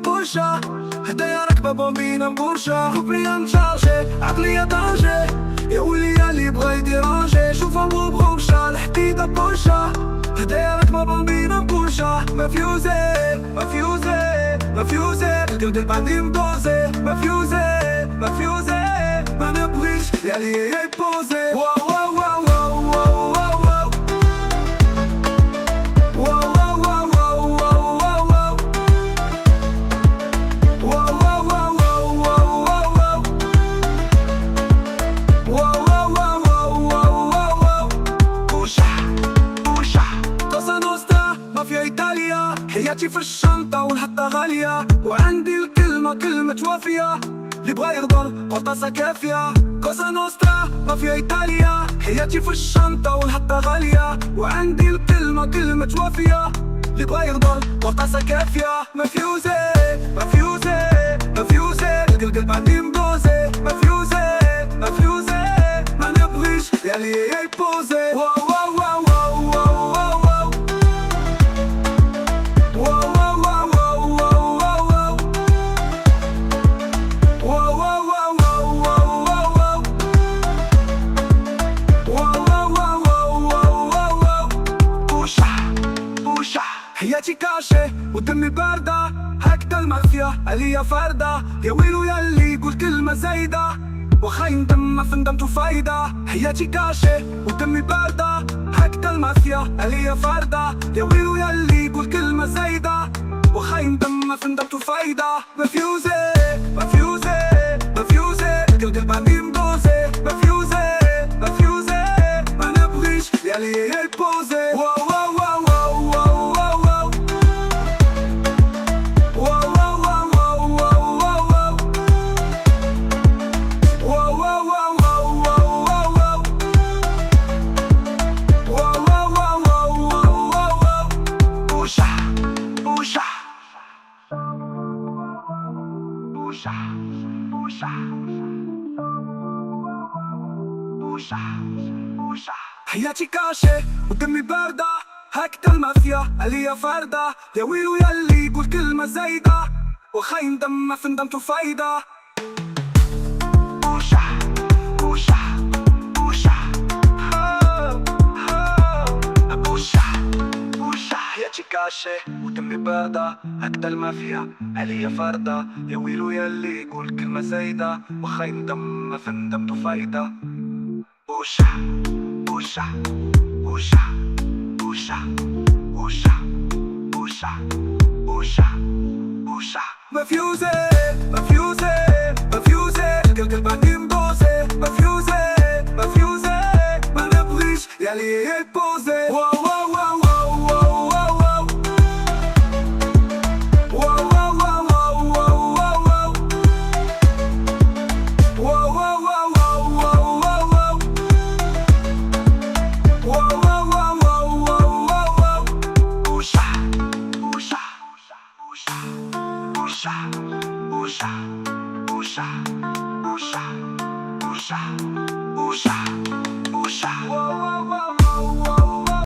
بورشة، هدايا راكبة بومبينا بورشة، خوبيا مشارجي عقلية دانجي، يا وليا اللي بغا يديرانجي، شوف امو بغوشة الحديدة بورشة، هدايا راكبة بومبينا بورشة، مفيوزي مفيوزي مفيوزي، دير بعدي مدوزي، مفيوزي مفيوزي، ما نبغيش يا لي يبوزي. واو واو واو واو واو واو حياتي في الشنطة والحطة غالية، وعندي الكلمة كلمة وافية، اللي بغا يغدر بطاسة كافية. كوسا نوسترا مافيا إيطاليا، حياتي في الشنطة والحطة غالية، وعندي الكلمة كلمة وافية، اللي بغا يغدر بطاسة كافية. مفيوزي مفيوزي مفيوزي، القلقل بعدي مدوزي، مفيوزي مفيوزي، ما نبغيش يا لي يبوزي. واو واو واو واو واو حياتي كاشي ودمي باردة، هكذا المافيا عليا فاردة، يا ويلو ياللي يقول كلمة زايدة، وخا يندم ما فندمتو فايدة. حياتي كاشي ودمي باردة، هكذا المافيا عليا فاردة، يا ويلو ياللي يقول كلمة زايدة، وخا يندم ما فندمتو فايدة. مفيوزي مفيوزي مفيوزي، دير بعدي مدوزي، مفيوزي مفيوزي، ما نبغيش يا لي يبوزي. واو واو واو واو واو حياتي كاشي ودمي باردة، هكذا المافيا عليا فاردة، يا ويلو ياللي يقول كلمة زايدة، وخا يندم ما فندمتو فايدة. بوشة بوشة بوشة بوشة بوشة، حياتي كاشي ودمي باردة، هكذا المافيا عليا فاردة، يا ويلو ياللي يقول كلمة زايدة، وخا يندم ما فندمتو فايدة. بوشة بوشة بوشة بوشة بوشة بوشة بوشة بوشة، مفيوزي مفيوزي مفيوزي، القلقل بعدي مدوزي، مفيوزي مفيوزي، ما نبغيش يا لي يبوزي.